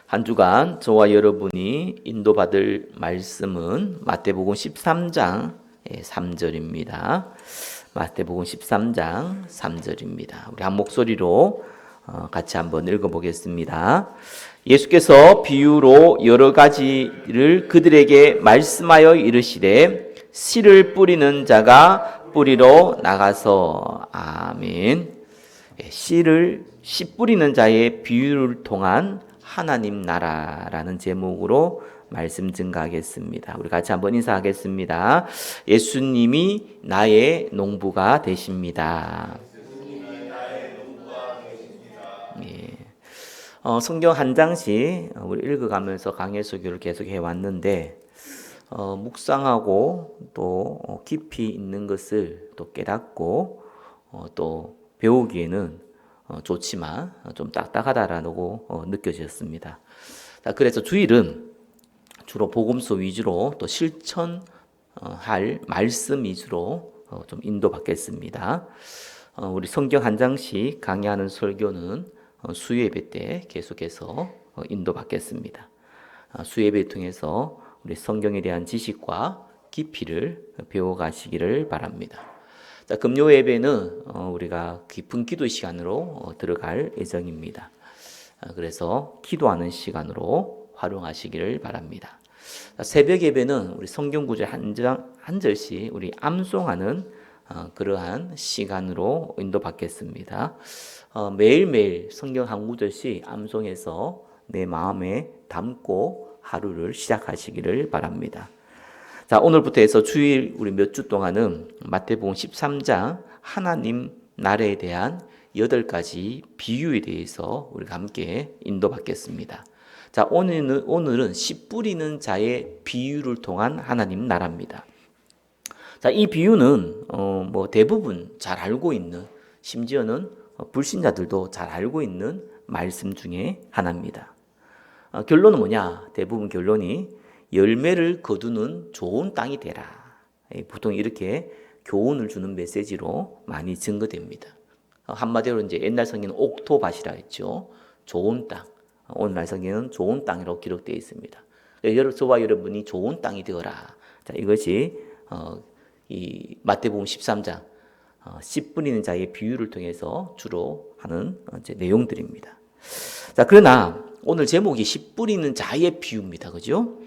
한 주간 저와 여러분이 인도받을 말씀은 마태복음 13장 3절입니다. 마태복음 13장 3절입니다. 우리 한 목소리로 같이 한번 읽어보겠습니다. 예수께서 비유로 여러 가지를 그들에게 말씀하여 이르시되 씨를 뿌리는 자가 뿌리러 나가서 아멘. 씨 뿌리는 자의 비유를 통한 하나님 나라라는 제목으로 말씀 증가하겠습니다. 우리 같이 한번 인사하겠습니다. 예수님이 나의 농부가 되십니다. 예. 성경 한 장씩 우리 읽어가면서 강해 설교를 계속 해왔는데 묵상하고 또 깊이 있는 것을 또 깨닫고 또 배우기에는 좋지만 좀 딱딱하다라고 느껴졌습니다. 그래서 주일은 주로 복음서 위주로 또 실천할 말씀 위주로 좀 인도받겠습니다. 우리 성경 한 장씩 강의하는 설교는 수요예배 때 계속해서 인도받겠습니다. 수요예배 통해서 우리 성경에 대한 지식과 깊이를 배워가시기를 바랍니다. 자, 금요 예배는 우리가 깊은 기도 시간으로 들어갈 예정입니다. 그래서 기도하는 시간으로 활용하시기를 바랍니다. 자, 새벽 예배는 우리 성경 구절 한 절씩 우리 암송하는 그러한 시간으로 인도받겠습니다. 매일매일 성경 한 구절씩 암송해서 내 마음에 담고 하루를 시작하시기를 바랍니다. 자, 오늘부터 해서 주일 우리 몇 주 동안은 마태복음 13장 하나님 나라에 대한 8가지 비유에 대해서 우리가 함께 인도받겠습니다. 자, 오늘은 씨 뿌리는 자의 비유를 통한 하나님 나라입니다. 자, 이 비유는 대부분 잘 알고 있는, 심지어는 불신자들도 잘 알고 있는 말씀 중에 하나입니다. 결론은 뭐냐? 대부분 결론이 열매를 거두는 좋은 땅이 되라. 보통 이렇게 교훈을 주는 메시지로 많이 증거됩니다. 한마디로 이제 옛날 성경은 옥토밭이라 했죠. 좋은 땅. 오늘날 성경은 좋은 땅이라고 기록되어 있습니다. 저와 여러분이 좋은 땅이 되어라. 자, 이것이 이 마태복음 13장 씨 뿌리는 자의 비유를 통해서 주로 하는 이제 내용들입니다. 자, 그러나 오늘 제목이 씨 뿌리는 자의 비유입니다. 그죠?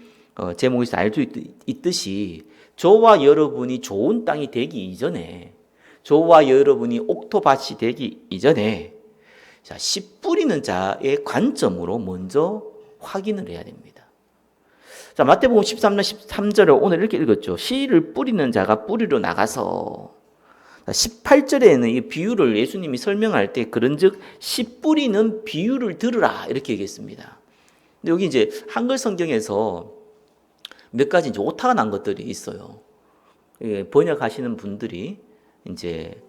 제목에서 알 수 있듯이 저와 여러분이 좋은 땅이 되기 이전에, 저와 여러분이 옥토밭이 되기 이전에 자, 씨 뿌리는 자의 관점으로 먼저 확인을 해야 됩니다. 자, 마태복음 13장 13절을 오늘 이렇게 읽었죠. 씨를 뿌리는 자가 뿌리러 나가서. 18절에는 이 비유를 예수님이 설명할 때 그런즉 씨 뿌리는 비유를 들으라 이렇게 얘기했습니다. 근데 여기 이제 한글 성경에서 몇 가지 이제 오타가 난 것들이 있어요. 번역하시는 분들이 이제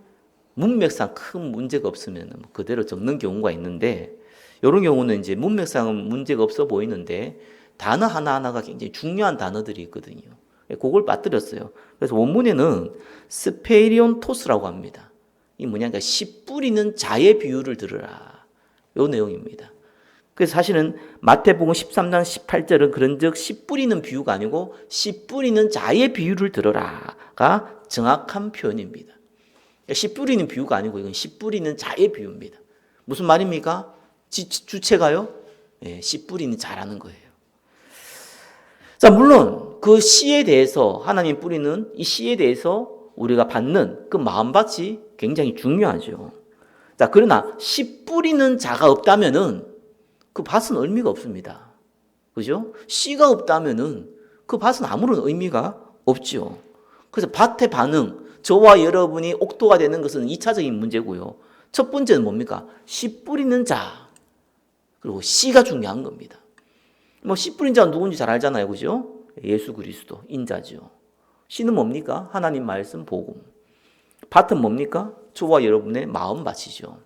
문맥상 큰 문제가 없으면 그대로 적는 경우가 있는데, 이런 경우는 이제 문맥상은 문제가 없어 보이는데 단어 하나하나가 굉장히 중요한 단어들이 있거든요. 그걸 빠뜨렸어요. 그래서 원문에는 스페리온토스라고 합니다. 이 뭐냐, 그러니까 씨 뿌리는 자의 비유를 들으라. 이 내용입니다. 그래서 사실은 마태복음 13장 18절은 그런즉 씨 뿌리는 비유가 아니고 씨 뿌리는 자의 비유를 들어라가 정확한 표현입니다. 씨 뿌리는 비유가 아니고 이건 씨 뿌리는 자의 비유입니다. 무슨 말입니까? 주체가요? 씨 뿌리는 자라는 거예요. 자, 물론 그 씨에 대해서, 하나님 뿌리는 이 씨에 대해서 우리가 받는 그 마음밭이 굉장히 중요하죠. 자, 그러나 씨 뿌리는 자가 없다면은 그 밭은 의미가 없습니다. 그죠? 씨가 없다면은 그 밭은 아무런 의미가 없죠. 그래서 밭의 반응, 저와 여러분이 옥토가 되는 것은 2차적인 문제고요. 첫 번째는 뭡니까? 씨 뿌리는 자. 그리고 씨가 중요한 겁니다. 씨 뿌린 자는 누군지 잘 알잖아요. 그죠? 예수 그리스도, 인자죠. 씨는 뭡니까? 하나님 말씀, 복음. 밭은 뭡니까? 저와 여러분의 마음밭이죠.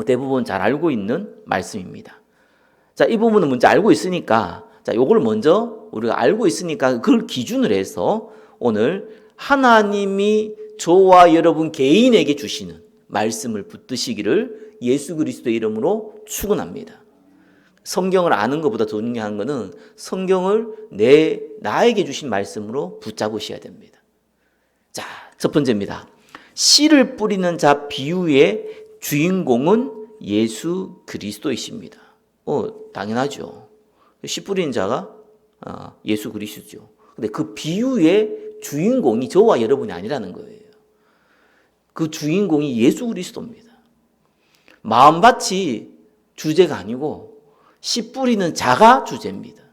대부분 잘 알고 있는 말씀입니다. 자, 이 부분은 먼저 알고 있으니까, 자, 요걸 먼저 우리가 알고 있으니까 그걸 기준으로 해서 오늘 하나님이 저와 여러분 개인에게 주시는 말씀을 붙드시기를 예수 그리스도의 이름으로 축원합니다. 성경을 아는 것보다 더 중요한 것은 성경을 나에게 주신 말씀으로 붙잡으셔야 됩니다. 자, 첫 번째입니다. 씨를 뿌리는 자 비유의 주인공은 예수 그리스도이십니다. 당연하죠. 씨 뿌리는 자가 예수 그리스도죠. 근데 그 비유의 주인공이 저와 여러분이 아니라는 거예요. 그 주인공이 예수 그리스도입니다. 마음밭이 주제가 아니고 씨 뿌리는 자가 주제입니다.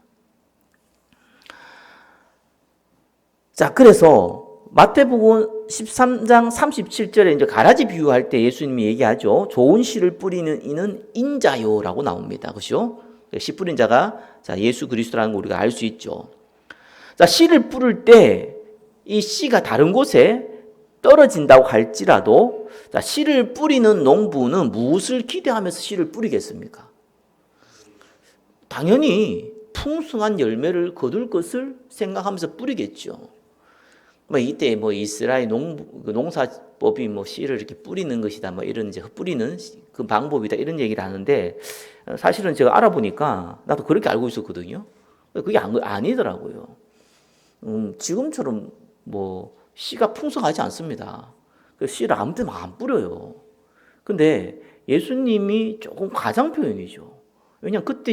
자, 그래서 마태복음 13장 37절에 이제 가라지 비유할 때 예수님이 얘기하죠. 좋은 씨를 뿌리는 이는 인자요라고 나옵니다. 그렇죠? 씨 뿌린 자가 예수 그리스도라는 걸 우리가 알 수 있죠. 자, 씨를 뿌릴 때 이 씨가 다른 곳에 떨어진다고 할지라도 씨를 뿌리는 농부는 무엇을 기대하면서 씨를 뿌리겠습니까? 당연히 풍성한 열매를 거둘 것을 생각하면서 뿌리겠죠. 이때 이스라엘 농사법이 씨를 이렇게 뿌리는 것이다, 이런 이제 뿌리는 그 방법이다, 이런 얘기를 하는데, 사실은 제가 알아보니까 나도 그렇게 알고 있었거든요. 그게 아니더라고요. 지금처럼 씨가 풍성하지 않습니다. 씨를 아무 데나 안 뿌려요. 근데 예수님이 조금 과장 표현이죠. 왜냐하면 그때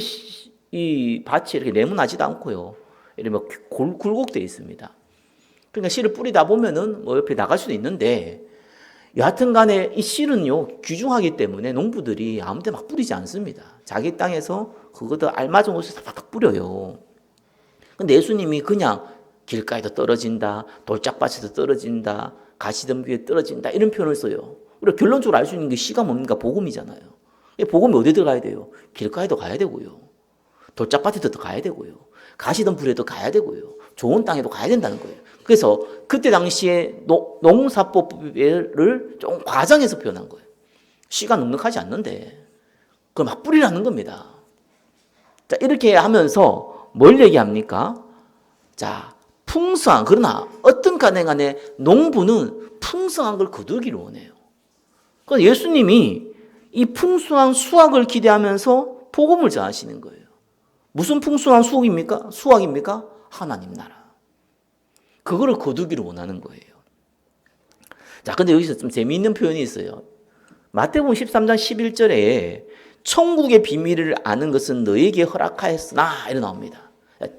이 밭이 이렇게 네모나지도 않고요. 이렇게 굴곡되어 있습니다. 그러니까 씨를 뿌리다 보면은 옆에 나갈 수도 있는데, 여하튼 간에 이 씨는요, 귀중하기 때문에 농부들이 아무 데 막 뿌리지 않습니다. 자기 땅에서 그것도 알맞은 곳에서 팍팍 뿌려요. 근데 예수님이 그냥 길가에도 떨어진다, 돌짝밭에도 떨어진다, 가시덤 위에 떨어진다, 이런 표현을 써요. 우리가 결론적으로 알 수 있는 게 씨가 뭡니까? 복음이잖아요. 복음이 어디 들어가야 돼요? 길가에도 가야 되고요. 돌짝밭에도 가야 되고요. 가시덤불에도 가야 되고요. 좋은 땅에도 가야 된다는 거예요. 그래서 그때 당시에 농사법을 좀 과장해서 표현한 거예요. 씨가 넉넉하지 않는데 그걸 막 뿌리라는 겁니다. 자, 이렇게 하면서 뭘 얘기합니까? 자, 풍성한, 그러나 어떤 간에 농부는 풍성한 걸 거두기를 원해요. 그래서 예수님이 이 풍성한 수확을 기대하면서 복음을 전하시는 거예요. 무슨 풍성한 수확입니까? 하나님 나라. 그거를 거두기를 원하는 거예요. 자, 근데 여기서 좀 재미있는 표현이 있어요. 마태복음 13장 11절에 천국의 비밀을 아는 것은 너에게 허락하였으나, 이렇게 나옵니다.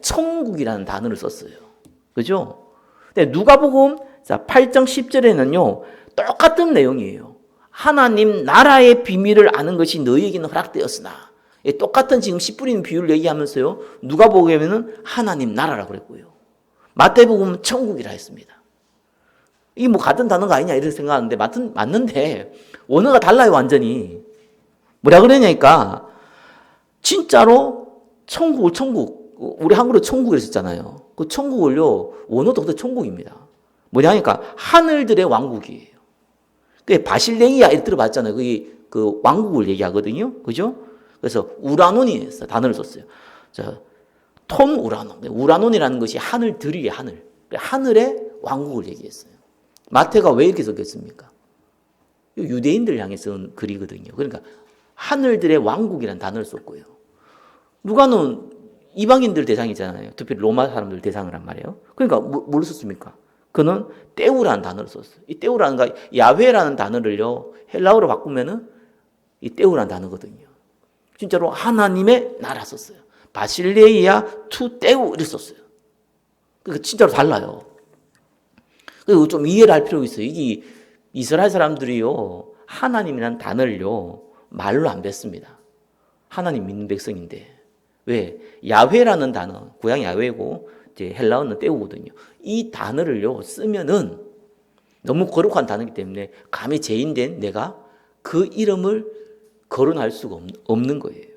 천국이라는 단어를 썼어요. 그죠? 근데 누가복음 8장 10절에는요, 똑같은 내용이에요. 하나님 나라의 비밀을 아는 것이 너에게는 허락되었으나, 똑같은 지금 씨 뿌리는 비유를 얘기하면서요, 누가복음에는 하나님 나라라고 그랬고요. 마태복음은 천국이라 했습니다. 이게 같은 단어가 아니냐 이렇게 생각하는데 맞는데 원어가 달라요, 완전히. 뭐라 그러냐니까 진짜로 천국 우리 한글로 천국을 썼잖아요. 그 천국을요 원어도 그대로 천국입니다. 뭐냐니까 하늘들의 왕국이에요. 그 바실레이아 이렇게 들어봤잖아요. 그게 그 왕국을 얘기하거든요. 그죠? 그래서 우라논이 단어를 썼어요. 톤 우라논. 우라논이라는 것이 하늘들이에요, 하늘. 하늘의 왕국을 얘기했어요. 마태가 왜 이렇게 썼겠습니까? 유대인들 향해 쓴 글이거든요. 그러니까 하늘들의 왕국이라는 단어를 썼고요. 누가는 이방인들 대상이잖아요. 특별히 로마 사람들 대상이란 말이에요. 그러니까 뭘 썼습니까? 그는 떼우라는 단어를 썼어요. 이 떼우라는 거, 야훼라는 단어를요, 헬라어로 바꾸면은 이 떼우라는 단어거든요. 진짜로 하나님의 나라 썼어요. 바실레이아 투 떼우 이렇게 썼어요. 그러니까 진짜로 달라요. 그리고 좀 이해를 할 필요가 있어요. 이게 이스라엘 사람들이요, 하나님이라는 단어를요, 말로 안 뱉습니다. 하나님 믿는 백성인데. 왜? 야훼라는 단어, 고향 야훼고, 이제 헬라어는 떼우거든요. 이 단어를요, 쓰면은 너무 거룩한 단어이기 때문에 감히 죄인된 내가 그 이름을 거론할 수가 없는 거예요.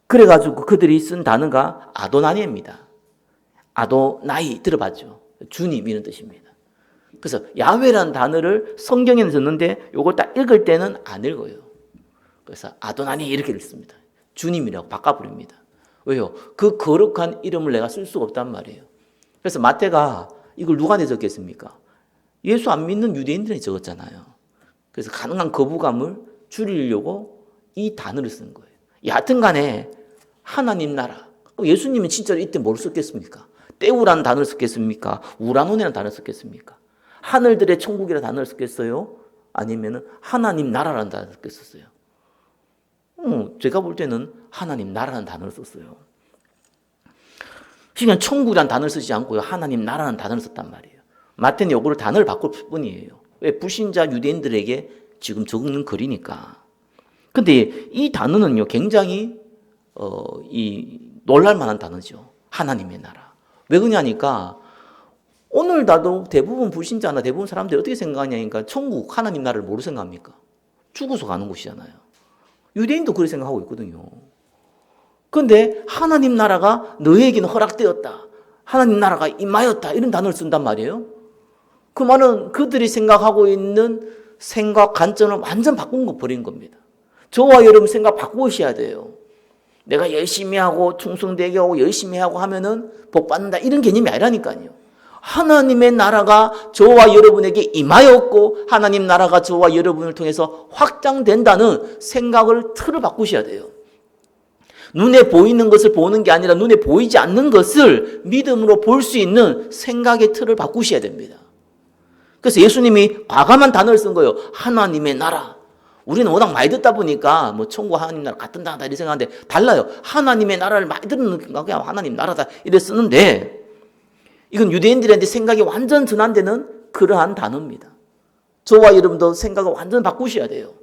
그래가지고 그들이 쓴 단어가 아도나니입니다. 아도나이 들어봤죠? 주님 이런 뜻입니다. 그래서 야훼라는 단어를 성경에는 썼는데 이걸 딱 읽을 때는 안 읽어요. 그래서 아도나니 이렇게 읽습니다. 주님이라고 바꿔버립니다. 왜요? 그 거룩한 이름을 내가 쓸 수가 없단 말이에요. 그래서 마태가 이걸 누가 적겠습니까? 예수 안 믿는 유대인들이 적었잖아요. 그래서 가능한 거부감을 줄이려고 이 단어를 쓴 거예요. 여하튼 간에 하나님 나라. 예수님은 진짜로 이때 뭘 썼겠습니까? 때우라는 단어를 썼겠습니까? 우라논이라는 단어를 썼겠습니까? 하늘들의 천국이라는 단어를 썼겠어요? 아니면 하나님 나라라는 단어를 썼겠어요? 제가 볼 때는 하나님 나라라는 단어를 썼어요. 그냥 천국이라는 단어를 쓰지 않고요. 하나님 나라라는 단어를 썼단 말이에요. 마태는 요거를 단어를 바꿀 뿐이에요. 왜? 불신자 유대인들에게 지금 적는 글이니까. 근데 이 단어는요, 굉장히 놀랄 만한 단어죠. 하나님의 나라. 왜 그러냐니까 오늘 나도 대부분 불신자나 대부분 사람들이 어떻게 생각하냐니까 천국 하나님 나라를 뭐로 생각합니까? 죽어서 가는 곳이잖아요. 유대인도 그렇게 생각하고 있거든요. 그런데 하나님 나라가 너에게는 허락되었다. 하나님 나라가 임하였다. 이런 단어를 쓴단 말이에요. 그 말은 그들이 생각하고 있는 생각, 관점을 완전 바꾼 버린 겁니다. 저와 여러분 생각 바꾸셔야 돼요. 내가 열심히 하고 충성되게 하고 열심히 하고 하면은 복 받는다. 이런 개념이 아니라니까요. 하나님의 나라가 저와 여러분에게 임하였고 하나님 나라가 저와 여러분을 통해서 확장된다는 생각을 틀을 바꾸셔야 돼요. 눈에 보이는 것을 보는 게 아니라 눈에 보이지 않는 것을 믿음으로 볼 수 있는 생각의 틀을 바꾸셔야 됩니다. 그래서 예수님이 과감한 단어를 쓴 거예요. 하나님의 나라. 우리는 워낙 많이 듣다 보니까 뭐 천국 하나님 나라 같은 단어다 이렇게 생각하는데 달라요. 하나님의 나라를 많이 들으니까 그냥 하나님 나라다 이렇게 쓰는데 이건 유대인들한테 생각이 완전 전환되는 그러한 단어입니다. 저와 여러분도 생각을 완전 바꾸셔야 돼요.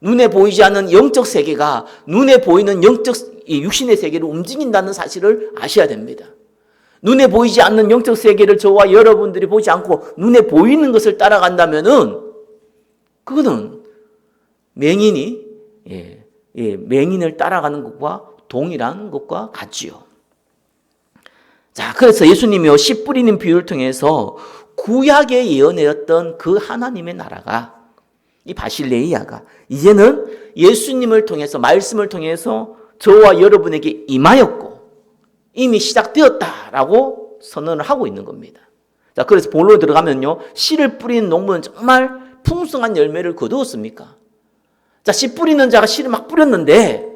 눈에 보이지 않는 영적 세계가 눈에 보이는 영적 육신의 세계를 움직인다는 사실을 아셔야 됩니다. 눈에 보이지 않는 영적 세계를 저와 여러분들이 보지 않고 눈에 보이는 것을 따라간다면은 그거는 맹인이 맹인을 따라가는 것과 동일한 것과 같지요. 자, 그래서 예수님이요 씨 뿌리는 비유를 통해서 구약에 예언하였던 그 하나님의 나라가 이 바실레이아가 이제는 예수님을 통해서 말씀을 통해서 저와 여러분에게 임하였고 이미 시작되었다라고 선언을 하고 있는 겁니다. 자, 그래서 본론에 들어가면요 씨를 뿌리는 농부는 정말 풍성한 열매를 거두었습니까? 자, 씨 뿌리는 자가 씨를 막 뿌렸는데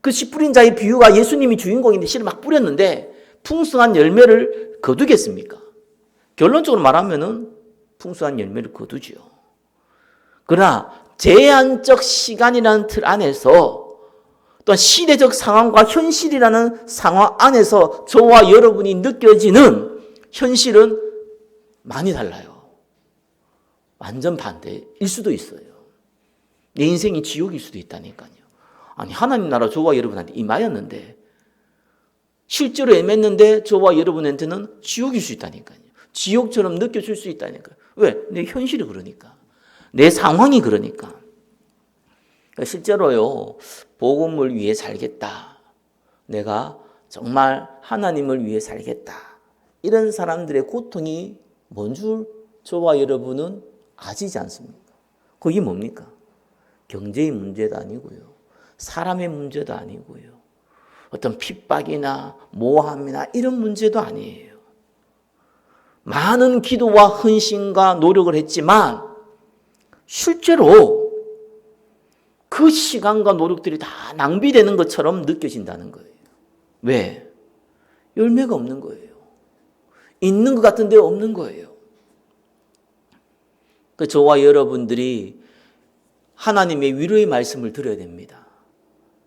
그 씨 뿌린 자의 비유가 예수님이 주인공인데 씨를 막 뿌렸는데 풍성한 열매를 거두겠습니까? 결론적으로 말하면은 풍성한 열매를 거두지요. 그러나 제한적 시간이라는 틀 안에서 또한 시대적 상황과 현실이라는 상황 안에서 저와 여러분이 느껴지는 현실은 많이 달라요. 완전 반대일 수도 있어요. 내 인생이 지옥일 수도 있다니까요. 아니 하나님 나라 저와 여러분한테 임하였는데 실제로 임했는데 저와 여러분한테는 지옥일 수 있다니까요. 지옥처럼 느껴질 수 있다니까요. 왜? 내 현실이 그러니까. 내 상황이 그러니까. 실제로요. 복음을 위해 살겠다. 내가 정말 하나님을 위해 살겠다. 이런 사람들의 고통이 뭔 줄 저와 여러분은 아시지 않습니까? 그게 뭡니까? 경제의 문제도 아니고요. 사람의 문제도 아니고요. 어떤 핍박이나 모함이나 이런 문제도 아니에요. 많은 기도와 헌신과 노력을 했지만 실제로 그 시간과 노력들이 다 낭비되는 것처럼 느껴진다는 거예요. 왜? 열매가 없는 거예요. 있는 것 같은데 없는 거예요. 저와 여러분들이 하나님의 위로의 말씀을 들어야 됩니다.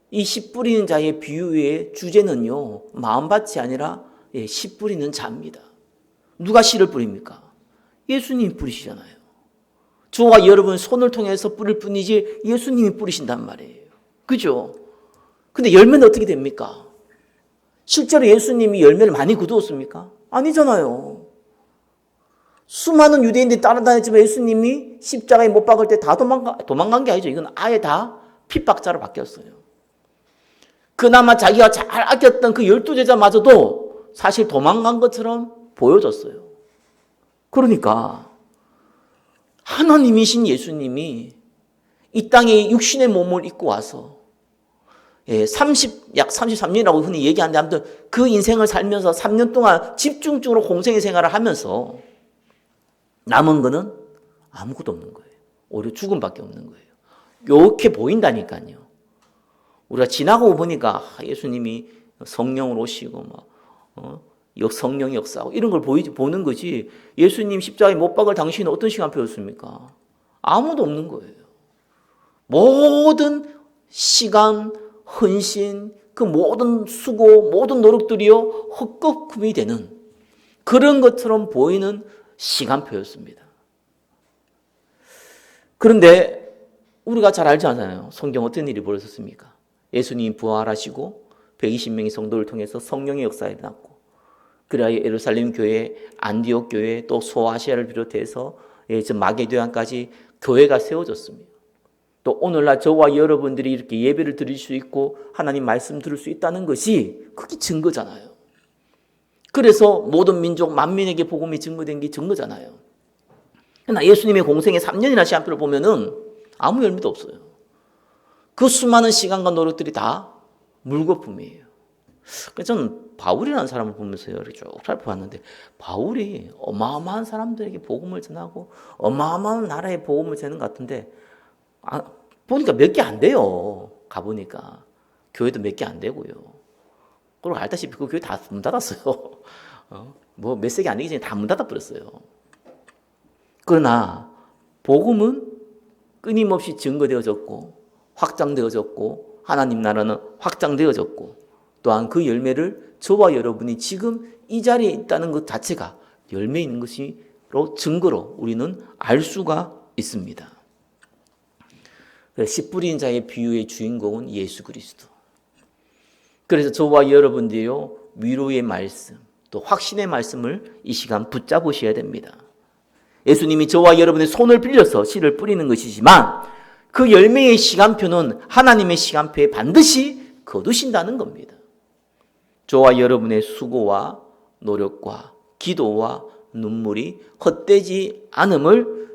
이 씨 뿌리는 자의 비유의 주제는요, 마음밭이 아니라 씨 뿌리는 자입니다. 누가 씨를 뿌립니까? 예수님이 뿌리시잖아요. 저와 여러분 손을 통해서 뿌릴 뿐이지 예수님이 뿌리신단 말이에요. 그죠? 근데 열매는 어떻게 됩니까? 실제로 예수님이 열매를 많이 거두었습니까? 아니잖아요. 수많은 유대인들이 따라다녔지만 예수님이 십자가에 못 박을 때 다 도망간 게 아니죠. 이건 아예 다 핍박자로 바뀌었어요. 그나마 자기가 잘 아꼈던 그 12제자마저도 사실 도망간 것처럼 보여졌어요. 그러니까 하나님이신 예수님이 이 땅에 육신의 몸을 입고 와서 약 33년이라고 흔히 얘기하는데 아무튼 그 인생을 살면서 3년 동안 집중적으로 공생의 생활을 하면서 남은 거는 아무것도 없는 거예요. 오히려 죽음밖에 없는 거예요. 이렇게 보인다니까요. 우리가 지나고 보니까 예수님이 성령으로 오시고 성령이 역사하고 이런 걸 보는 거지, 예수님 십자가에 못 박을 당시에는 어떤 시간표였습니까? 아무도 없는 거예요. 모든 시간, 헌신, 그 모든 수고, 모든 노력들이요 헛것금이 되는 그런 것처럼 보이는 시간표였습니다. 그런데 우리가 잘 알지 않아요? 성경 어떤 일이 벌어졌습니까? 예수님이 부활하시고 120명의 성도를 통해서 성령의 역사가 일어났고, 그래야 예루살렘 교회, 안디옥 교회, 또 소아시아를 비롯해서 마게도냐까지 교회가 세워졌습니다. 또 오늘날 저와 여러분들이 이렇게 예배를 드릴 수 있고 하나님 말씀 들을 수 있다는 것이 그게 증거잖아요. 그래서 모든 민족 만민에게 복음이 증거된 게 증거잖아요. 그러나 예수님의 공생의 3년이나 시간표를 보면은 아무 열매도 없어요. 그 수많은 시간과 노력들이 다 물거품이에요. 그래서 저는 바울이라는 사람을 보면서요, 이렇게 쭉 살펴봤는데, 바울이 어마어마한 사람들에게 복음을 전하고 어마어마한 나라에 복음을 전하는 것 같은데, 보니까 몇 개 안 돼요. 가보니까 교회도 몇 개 안 되고요. 그리고 알다시피 그 교회 다 문 닫았어요. 뭐 몇 세기 안 되기 전에 다 문 닫아버렸어요. 그러나 복음은 끊임없이 증거되어졌고 확장되어졌고 하나님 나라는 확장되어졌고, 또한 그 열매를 저와 여러분이 지금 이 자리에 있다는 것 자체가 열매 있는 것으로 증거로 우리는 알 수가 있습니다. 씨 뿌린 자의 비유의 주인공은 예수 그리스도. 그래서 저와 여러분들이요, 위로의 말씀, 또 확신의 말씀을 이 시간 붙잡으셔야 됩니다. 예수님이 저와 여러분의 손을 빌려서 씨를 뿌리는 것이지만 그 열매의 시간표는 하나님의 시간표에 반드시 거두신다는 겁니다. 저와 여러분의 수고와 노력과 기도와 눈물이 헛되지 않음을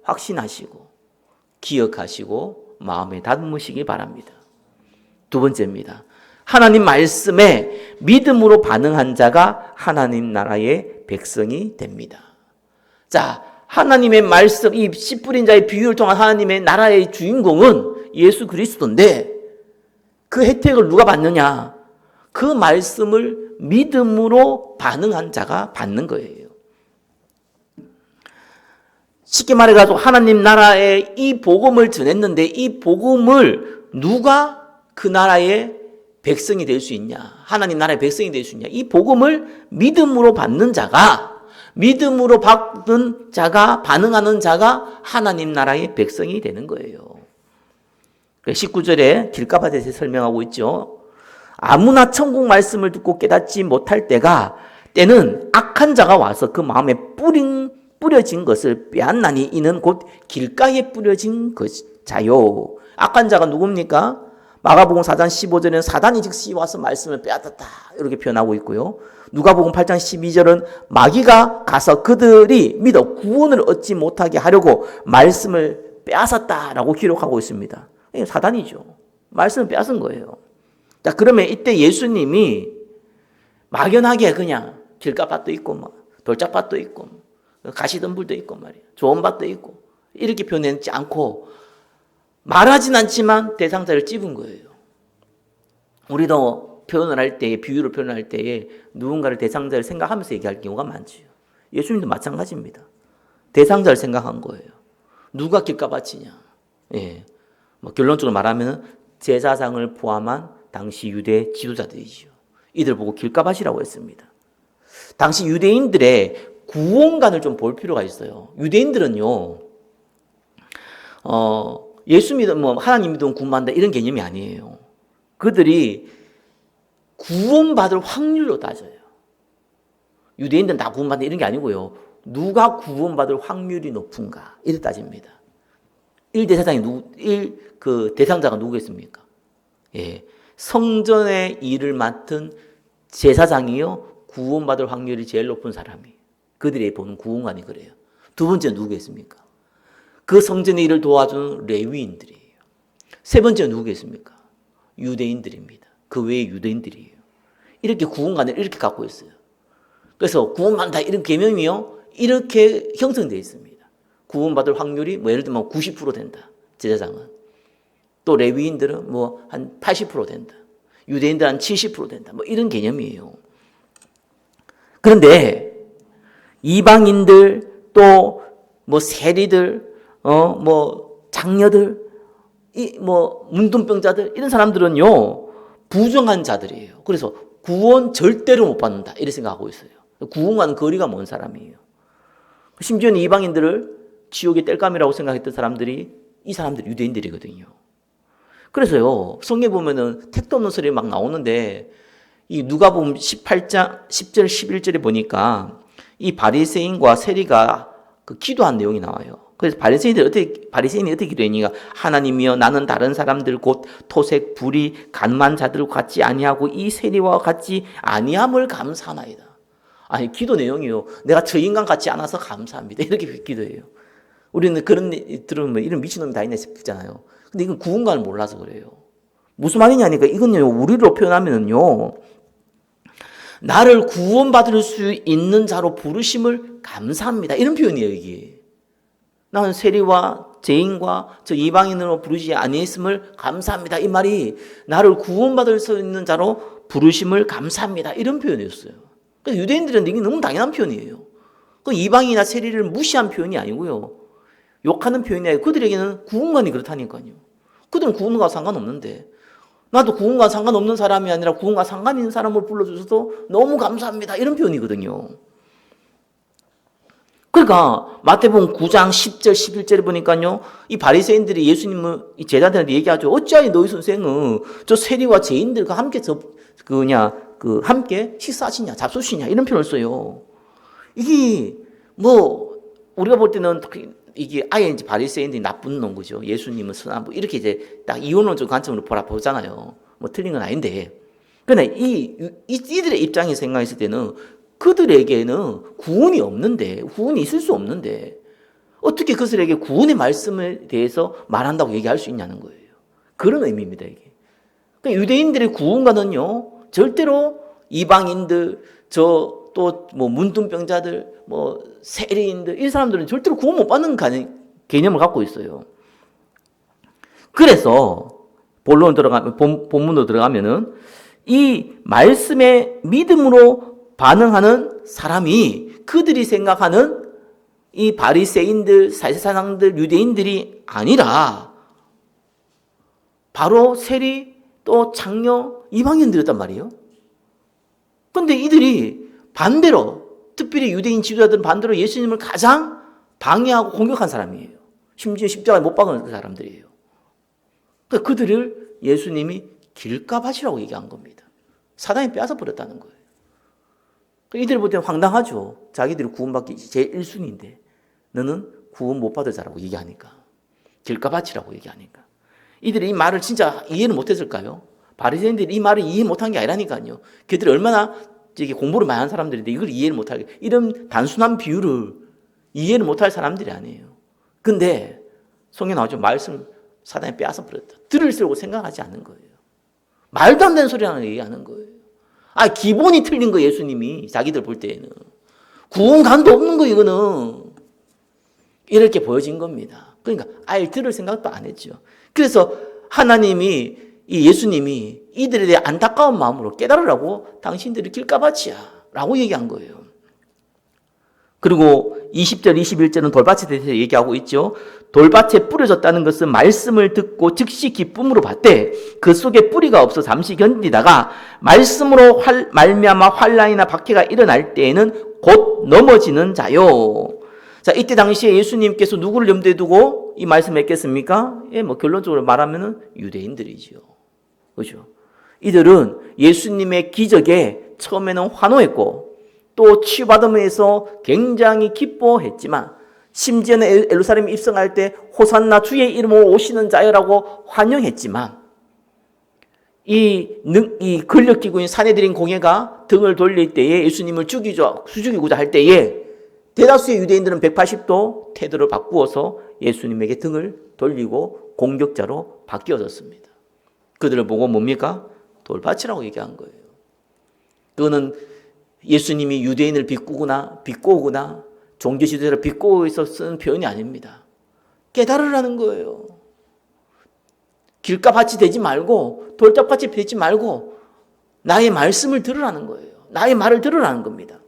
확신하시고 기억하시고 마음에 다듬으시기 바랍니다. 두 번째입니다. 하나님 말씀에 믿음으로 반응한 자가 하나님 나라의 백성이 됩니다. 자, 하나님의 말씀, 이 씨 뿌린 자의 비유를 통한 하나님의 나라의 주인공은 예수 그리스도인데, 그 혜택을 누가 받느냐? 그 말씀을 믿음으로 반응한 자가 받는 거예요. 쉽게 말해가지고 하나님 나라에 이 복음을 전했는데, 이 복음을 누가 그 나라의 백성이 될 수 있냐? 하나님 나라의 백성이 될 수 있냐? 이 복음을 믿음으로 받는 자가, 믿음으로 받는 자가, 반응하는 자가 하나님 나라의 백성이 되는 거예요. 19절에 길가밭에서 설명하고 있죠. 아무나 천국 말씀을 듣고 깨닫지 못할 때는 악한 자가 와서 그 마음에 뿌려진 것을 빼앗나니 이는 곧 길가에 뿌려진 자요. 악한 자가 누굽니까? 마가복음 4장 15절에는 사단이 즉시 와서 말씀을 빼앗았다 이렇게 표현하고 있고요. 누가복음 8장 12절은 마귀가 가서 그들이 믿어 구원을 얻지 못하게 하려고 말씀을 빼앗았다라고 기록하고 있습니다. 이게 사단이죠. 말씀을 빼앗은 거예요. 자, 그러면 이때 예수님이 막연하게 그냥 길가밭도 있고 돌짝밭도 있고 가시덤불도 있고 말이에요. 좋은 밭도 있고 이렇게 표현하지 않고 말하진 않지만 대상자를 찝은 거예요. 우리도 표현을 할 때에, 비유를 표현할 때에 누군가를 대상자를 생각하면서 얘기할 경우가 많지요. 예수님도 마찬가지입니다. 대상자를 생각한 거예요. 누가 길가밭이냐? 결론적으로 말하면 제사장을 포함한 당시 유대 지도자들이죠. 이들 보고 길가밭이라고 했습니다. 당시 유대인들의 구원관을 좀 볼 필요가 있어요. 유대인들은요, 예수 믿으면 하나님 믿으면 구원받는다 이런 개념이 아니에요. 그들이 구원받을 확률로 따져요. 유대인들은 다 구원받는다 이런 게 아니고요. 누가 구원받을 확률이 높은가 이렇게 따집니다. 그 대상자가 누구겠습니까? 성전의 일을 맡은 제사장이요, 구원받을 확률이 제일 높은 사람이에요. 그들이 보는 구원관이 그래요. 두 번째는 누구겠습니까? 그 성전의 일을 도와주는 레위인들이에요. 세 번째는 누구겠습니까? 유대인들입니다. 그 외에 유대인들이에요. 이렇게 구원관을 이렇게 갖고 있어요. 그래서 구원받는다 이런 개념이요, 이렇게 형성되어 있습니다. 구원받을 확률이 예를 들면 90% 된다. 제사장은. 또 레위인들은 뭐 한 80% 된다. 유대인들 한 70% 된다. 뭐 이런 개념이에요. 그런데 이방인들 또 뭐 세리들, 뭐 장녀들, 뭐 문둥병자들 이런 사람들은요 부정한 자들이에요. 그래서 구원 절대로 못 받는다 이렇게 생각하고 있어요. 구원과는 거리가 먼 사람이에요. 심지어는 이방인들을 지옥의 땔감이라고 생각했던 사람들이 이 사람들이 유대인들이거든요. 그래서요 성경에 보면은 택도 없는 소리 막 나오는데 이 누가복음 18장 10절 11절에 보니까 이 바리새인과 세리가 그 기도한 내용이 나와요. 그래서 바리새인이 어떻게 기도했니까 하나님이여 나는 다른 사람들 곧 토색 불의 간만 자들과 같지 아니하고 이 세리와 같이 아니함을 감사하나이다. 아니 기도 내용이요. 내가 저 인간 같지 않아서 감사합니다. 이렇게 기도해요. 우리는 그런 들으면 이런 미친놈이 다 있네 싶잖아요. 근데 이건 구원관을 몰라서 그래요. 무슨 말이냐니까 이건요 우리로 표현하면은요 나를 구원받을 수 있는 자로 부르심을 감사합니다. 이런 표현이에요 이게. 나는 세리와 죄인과 저 이방인으로 부르지 아니했음을 감사합니다. 이 말이 나를 구원받을 수 있는 자로 부르심을 감사합니다. 이런 표현이었어요. 그러니까 유대인들은 이게 너무 당연한 표현이에요. 그 이방인이나 세리를 무시한 표현이 아니고요. 욕하는 표현이 아니고 그들에게는 구원관이 그렇다니까요. 그들은 구원과 상관없는데 나도 구원과 상관없는 사람이 아니라 구원과 상관 있는 사람을 불러주셔서 너무 감사합니다. 이런 표현이거든요. 그러니까 마태복음 9장 10절 11절에 보니까요. 이 바리새인들이 예수님을 이 제자들한테 얘기하죠. 어찌하여 너희 선생은 저 세리와 죄인들과 함께 함께 식사하시냐 잡수시냐 이런 표현을 써요. 이게 뭐 우리가 볼 때는 이게 아예 이제 바리새인들이 나쁜 놈 거죠. 예수님은 선한 분 이렇게 이제 딱 이원론적 관점으로 보잖아요. 뭐 틀린 건 아닌데. 그런데 이들의 입장에서 생각했을 때는 그들에게는 구원이 없는데 구원이 있을 수 없는데 어떻게 그들에게 구원의 말씀에 대해서 말한다고 얘기할 수 있냐는 거예요. 그런 의미입니다 이게. 그러니까 유대인들의 구원과는요 절대로 이방인들 또 뭐 문둥병자들 뭐 세리인들 이 사람들은 절대로 구원 못 받는 개념을 갖고 있어요. 그래서 본문으로 들어가면은 이 말씀에 믿음으로 반응하는 사람이 그들이 생각하는 이 바리새인들, 사제사장들, 유대인들이 아니라 바로 세리 또 장녀 이방인들이었단 말이에요. 그런데 이들이 반대로 특별히 유대인 지도자들은 반대로 예수님을 가장 방해하고 공격한 사람이에요. 심지어 십자가에 못 박은 그 사람들이에요. 그러니까 그들을 예수님이 길가밭이라고 얘기한 겁니다. 사단이 빼앗아 버렸다는 거예요. 이들 볼 때는 황당하죠. 자기들이 구원받기 제일 1순위인데 너는 구원 못 받을 자라고 얘기하니까. 길가밭이라고 얘기하니까. 이들이 이 말을 진짜 이해를 못했을까요? 바리새인들이 이 말을 이해 못한 게 아니라니까요. 그들이 얼마나 공부를 많이 한 사람들인데 이걸 이해를 못하게 이런 단순한 비유를 이해를 못할 사람들이 아니에요. 근데 성경에 나오죠. 말씀 사단이 빼앗아 버렸다. 들으려고 생각하지 않는 거예요. 말도 안 되는 소리라는 얘기하는 거예요. 기본이 틀린 거예요. 예수님이 자기들 볼 때에는 구원관도 없는 거 이거는 이렇게 보여진 겁니다. 그러니까 아예 들을 생각도 안 했죠. 그래서 하나님이 이 예수님이 이들에 대해 안타까운 마음으로 깨달으라고 당신들이 길가밭이야 라고 얘기한 거예요. 그리고 20절 21절은 돌밭에 대해서 얘기하고 있죠. 돌밭에 뿌려졌다는 것은 말씀을 듣고 즉시 기쁨으로 받되 그 속에 뿌리가 없어 잠시 견디다가 말씀으로 말미암아 환난이나 박해가 일어날 때에는 곧 넘어지는 자요. 자, 이때 당시에 예수님께서 누구를 염두에 두고 이 말씀을 했겠습니까? 뭐 결론적으로 말하면은 유대인들이죠. 그렇죠? 이들은 예수님의 기적에 처음에는 환호했고 또 치유받음에서 굉장히 기뻐했지만 심지어는 예루살렘에 입성할 때 호산나 주의 이름으로 오시는 자여라고 환영했지만 이 권력기구인 사내들인 공회가 등을 돌릴 때에 예수님을 죽이고자 할 때에 대다수의 유대인들은 180도 태도를 바꾸어서 예수님에게 등을 돌리고 공격자로 바뀌어졌습니다. 그들을 보고 뭡니까? 돌밭이라고 얘기한 거예요. 그거는 예수님이 유대인을 비꼬거나 종교 지도자를 비꼬고 있어 쓰는 표현이 아닙니다. 깨달으라는 거예요. 길가밭이 되지 말고 돌짝밭이 되지 말고 나의 말씀을 들으라는 거예요. 나의 말을 들으라는 겁니다.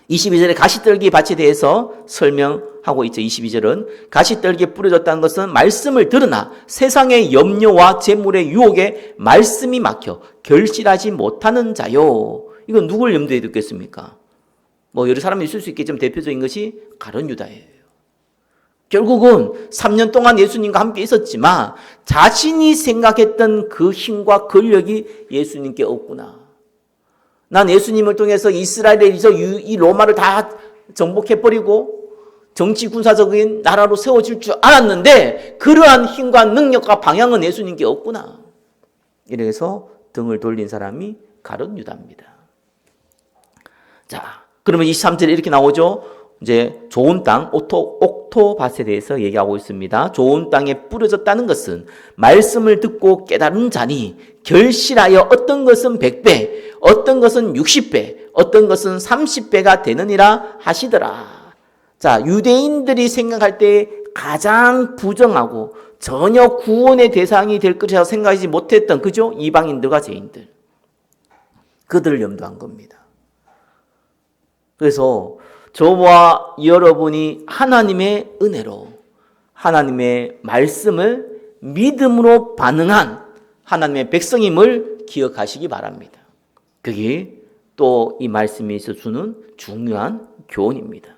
22절에 가시떨기 밭에 대해서 설명하고 있죠. 22절은 가시떨기에 뿌려졌다는 것은 말씀을 들으나 세상의 염려와 재물의 유혹에 말씀이 막혀 결실하지 못하는 자요. 이건 누굴 염두에 두겠습니까? 뭐 여러 사람이 있을 수 있겠지만 대표적인 것이 가룟 유다예요. 결국은 3년 동안 예수님과 함께 있었지만 자신이 생각했던 그 힘과 권력이 예수님께 없구나. 난 예수님을 통해서 이스라엘에서 이 로마를 다 정복해버리고 정치 군사적인 나라로 세워질 줄 알았는데 그러한 힘과 능력과 방향은 예수님께 없구나. 이래서 등을 돌린 사람이 가룟 유다입니다. 자, 그러면 23절에 이렇게 나오죠. 이제 좋은 땅, 옥토밭에 대해서 얘기하고 있습니다. 좋은 땅에 뿌려졌다는 것은 말씀을 듣고 깨달은 자니 결실하여 어떤 것은 100배, 어떤 것은 60배, 어떤 것은 30배가 되느니라 하시더라. 자, 유대인들이 생각할 때 가장 부정하고 전혀 구원의 대상이 될 것이라고 생각하지 못했던, 그죠? 이방인들과 죄인들. 그들을 염두한 겁니다. 그래서 저와 여러분이 하나님의 은혜로 하나님의 말씀을 믿음으로 반응한 하나님의 백성임을 기억하시기 바랍니다. 그게 또 이 말씀에서 주는 중요한 교훈입니다.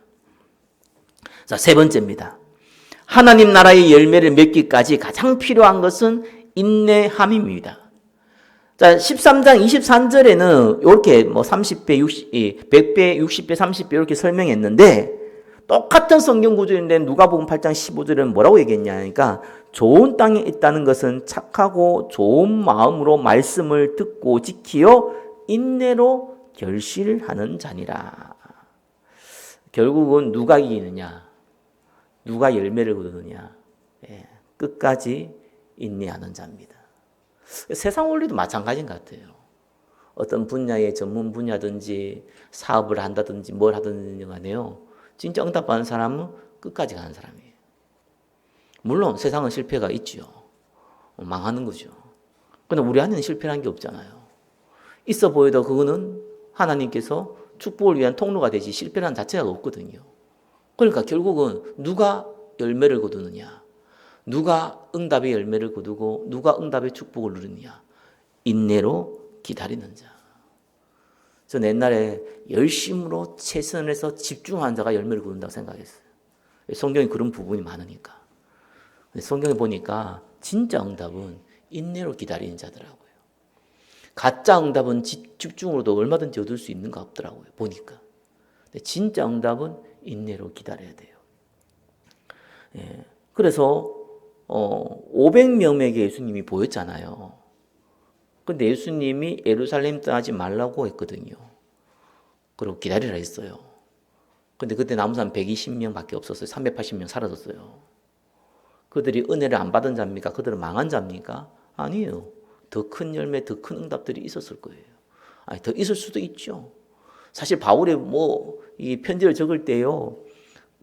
자, 세 번째입니다. 하나님 나라의 열매를 맺기까지 가장 필요한 것은 인내함입니다. 자, 13장 23절에는 이렇게 뭐 30배, 100배, 60배, 30배 이렇게 설명했는데 똑같은 성경 구조인데 누가복음 8장 15절에는 뭐라고 얘기했냐 하니까 좋은 땅에 있다는 것은 착하고 좋은 마음으로 말씀을 듣고 지키어 인내로 결실하는 자니라. 결국은 누가 이기느냐? 누가 열매를 거두느냐? 끝까지 인내하는 자입니다. 세상 원리도 마찬가지인 것 같아요. 어떤 분야의 전문 분야든지 사업을 한다든지 뭘 하든지 간에요. 진짜 응답받는 사람은 끝까지 가는 사람이에요. 물론 세상은 실패가 있죠. 망하는 거죠. 그런데 우리 안에는 실패라는 게 없잖아요. 있어 보여도 그거는 하나님께서 축복을 위한 통로가 되지 실패라는 자체가 없거든요. 그러니까 결국은 누가 열매를 거두느냐? 누가 응답의 열매를 거두고 누가 응답의 축복을 누리느냐? 인내로 기다리는 자. 저는 옛날에 열심으로 최선에서 집중한 자가 열매를 거둔다고 생각했어요. 성경에 그런 부분이 많으니까. 성경에 보니까 진짜 응답은 인내로 기다리는 자더라고요. 가짜 응답은 집중으로도 얼마든지 얻을 수 있는 것 같더라고요. 보니까. 근데 진짜 응답은 인내로 기다려야 돼요. 그래서 500명에게 예수님이 보였잖아요. 근데 예수님이 예루살렘 떠나지 말라고 했거든요. 그리고 기다리라 했어요. 근데 그때 남은 사람 120명밖에 없었어요. 380명 사라졌어요. 그들이 은혜를 안 받은 자입니까? 그들은 망한 자입니까? 아니에요. 더 큰 열매, 더 큰 응답들이 있었을 거예요. 아니, 더 있을 수도 있죠. 사실 바울이 이 편지를 적을 때요,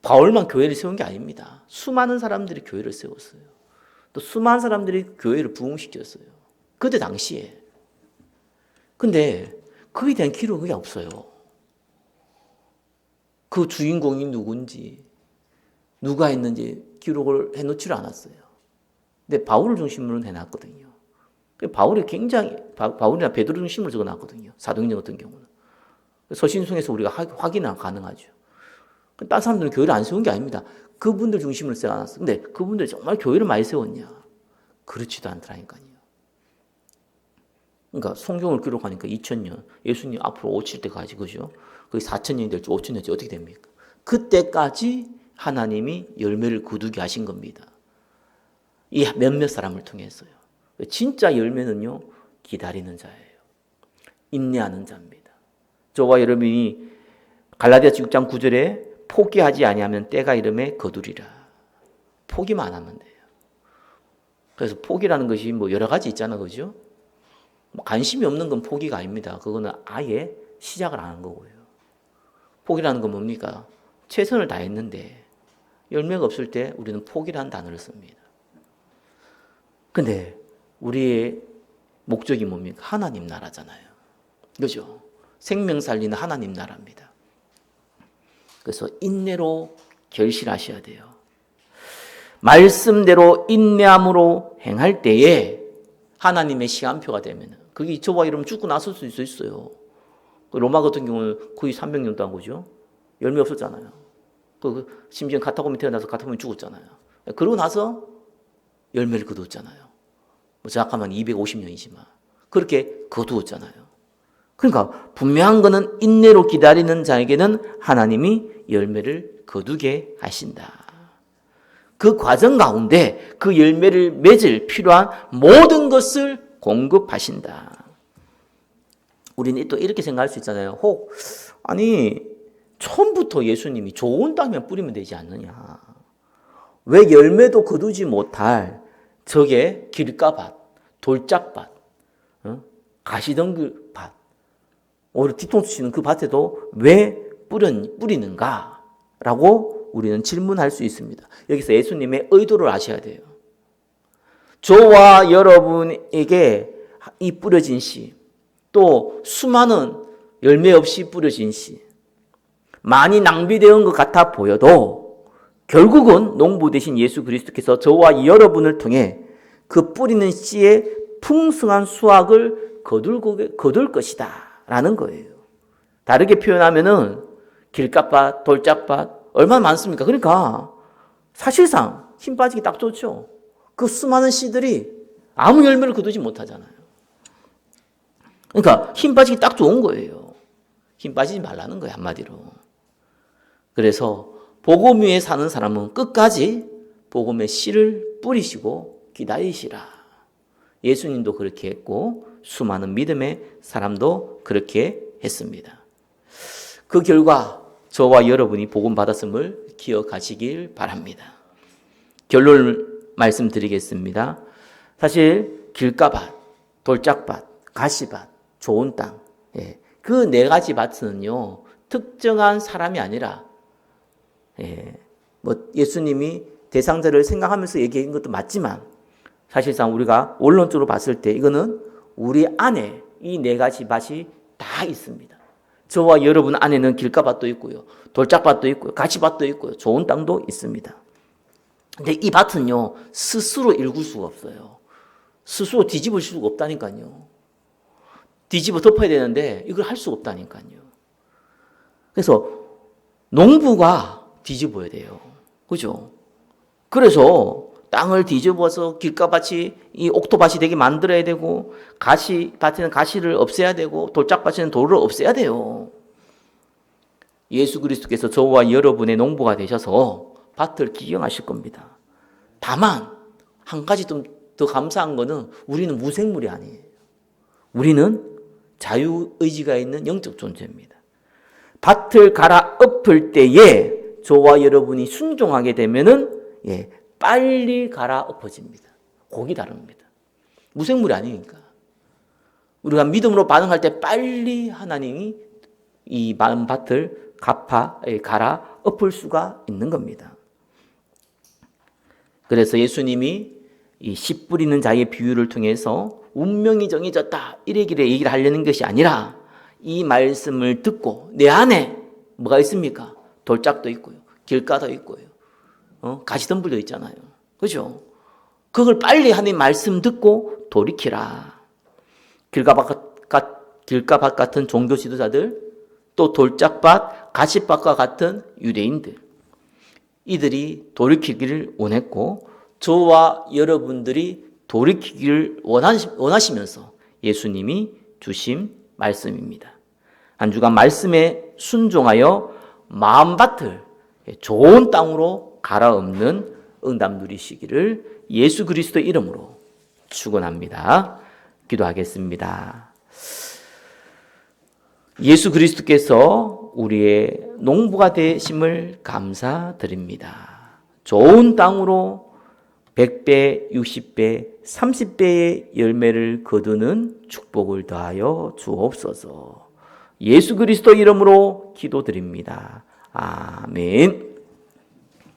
바울만 교회를 세운 게 아닙니다. 수많은 사람들이 교회를 세웠어요. 또 수많은 사람들이 교회를 부흥시켰어요. 그때 당시에. 근데 그에 대한 기록이 없어요. 그 주인공이 누군지, 누가 했는지 기록을 해놓지를 않았어요. 근데 바울을 중심으로 해놨거든요. 바울이 바울이나 베드로 중심으로 적어놨거든요. 사도행전 같은 경우는. 서신송에서 우리가 확인은 가능하죠. 다른 사람들은 교회를 안 세운 게 아닙니다. 그분들 중심으로 세워놨어. 근데 그분들 정말 교회를 많이 세웠냐? 그렇지도 않더라니까요. 그러니까 성경을 기록하니까 2000년, 예수님 앞으로 오실 때까지, 그죠? 그게 4000년이 될지 5000년이 될지 어떻게 됩니까? 그때까지 하나님이 열매를 거두게 하신 겁니다. 이 몇몇 사람을 통해서요. 진짜 열매는요, 기다리는 자예요. 인내하는 자입니다. 저와 여러분이 갈라디아서 6장 9절에 포기하지 아니하면 때가 이름에 거두리라. 포기만 하면 돼요. 그래서 포기라는 것이 여러 가지 있잖아요. 그죠? 관심이 없는 건 포기가 아닙니다. 그거는 아예 시작을 안 한 거고요. 포기라는 건 뭡니까? 최선을 다했는데 열매가 없을 때 우리는 포기라는 단어를 씁니다. 근데 우리의 목적이 뭡니까? 하나님 나라잖아요. 그죠? 생명 살리는 하나님 나라입니다. 그래서 인내로 결실하셔야 돼요. 말씀대로 인내함으로 행할 때에 하나님의 시간표가 되면 그게 저와 여러분 죽고 나설 수 있어요. 로마 같은 경우는 거의 300년 동안 거죠. 열매 없었잖아요. 심지어 가타곰이 태어나서 가타곰이 죽었잖아요. 그러고 나서 열매를 거두었잖아요. 정확하면 250년이지만 그렇게 거두었잖아요. 그러니까 분명한 것은 인내로 기다리는 자에게는 하나님이 열매를 거두게 하신다. 그 과정 가운데 그 열매를 맺을 필요한 모든 것을 공급하신다. 우리는 또 이렇게 생각할 수 있잖아요. 아니 처음부터 예수님이 좋은 땅에 뿌리면 되지 않느냐. 왜 열매도 거두지 못할 저게 길가밭, 돌짝밭, 가시덩굴밭, 오히려 뒤통수 치는 그 밭에도 왜 뿌리는가? 라고 우리는 질문할 수 있습니다. 여기서 예수님의 의도를 아셔야 돼요. 저와 여러분에게 이 뿌려진 씨, 또 수많은 열매 없이 뿌려진 씨, 많이 낭비되는 것 같아 보여도 결국은 농부 되신 예수 그리스도께서 저와 여러분을 통해 그 뿌리는 씨의 풍성한 수확을 거둘 것이다 라는 거예요. 다르게 표현하면은 길가밭, 돌짝밭 얼마나 많습니까? 그러니까 사실상 힘 빠지기 딱 좋죠. 그 수많은 씨들이 아무 열매를 거두지 못하잖아요. 그러니까 힘 빠지기 딱 좋은 거예요. 힘 빠지지 말라는 거예요, 한마디로. 그래서 복음 위에 사는 사람은 끝까지 복음의 씨를 뿌리시고 기다리시라. 예수님도 그렇게 했고 수많은 믿음의 사람도 그렇게 했습니다. 그 결과 저와 여러분이 복음 받았음을 기억하시길 바랍니다. 결론을 말씀드리겠습니다. 사실 길가밭, 돌짝밭, 가시밭, 좋은 땅, 그 네 가지 밭은요 특정한 사람이 아니라 예수님이 대상자를 생각하면서 얘기한 것도 맞지만 사실상 우리가 원론적으로 봤을 때 이거는 우리 안에 이 네 가지 밭이 다 있습니다. 저와 여러분 안에는 길가밭도 있고요, 돌짝밭도 있고요, 가시밭도 있고요, 좋은 땅도 있습니다. 근데 이 밭은요 스스로 일굴 수가 없어요. 스스로 뒤집을 수가 없다니까요. 뒤집어 덮어야 되는데 이걸 할 수가 없다니까요. 그래서 농부가 뒤집어야 돼요. 그죠? 그래서 땅을 뒤집어서 길가밭이 이 옥토밭이 되게 만들어야 되고 가시밭에는 가시를 없애야 되고 돌짝밭에는 돌을 없애야 돼요. 예수 그리스도께서 저와 여러분의 농부가 되셔서 밭을 기경하실 겁니다. 다만 한 가지 좀 더 감사한 거는 우리는 무생물이 아니에요. 우리는 자유의지가 있는 영적 존재입니다. 밭을 갈아엎을 때에 저와 여러분이 순종하게 되면은 빨리 갈아엎어집니다. 곡이 다릅니다. 무생물이 아니니까. 우리가 믿음으로 반응할 때 빨리 하나님이 이 마음 밭을 갈아엎을 수가 있는 겁니다. 그래서 예수님이 이 씨 뿌리는 자의 비유를 통해서 운명이 정해졌다 이래기래 얘기를 하려는 것이 아니라 이 말씀을 듣고 내 안에 뭐가 있습니까? 돌짝도 있고요, 길가도 있고요, 가시덤불도 있잖아요. 그죠? 그걸 빨리 하나님 말씀 듣고 돌이키라. 길가밭 같은 종교 지도자들, 또 돌짝밭, 가시밭과 같은 유대인들, 이들이 돌이키기를 원했고 저와 여러분들이 돌이키기를 원하시면서 예수님이 주신 말씀입니다. 한 주간 말씀에 순종하여 마음밭을 좋은 땅으로 갈아엎는 응답 누리시기를 예수 그리스도의 이름으로 축원합니다. 기도하겠습니다. 예수 그리스도께서 우리의 농부가 되심을 감사드립니다. 좋은 땅으로 100배, 60배, 30배의 열매를 거두는 축복을 더하여 주옵소서. 예수 그리스도 이름으로 기도드립니다. 아멘.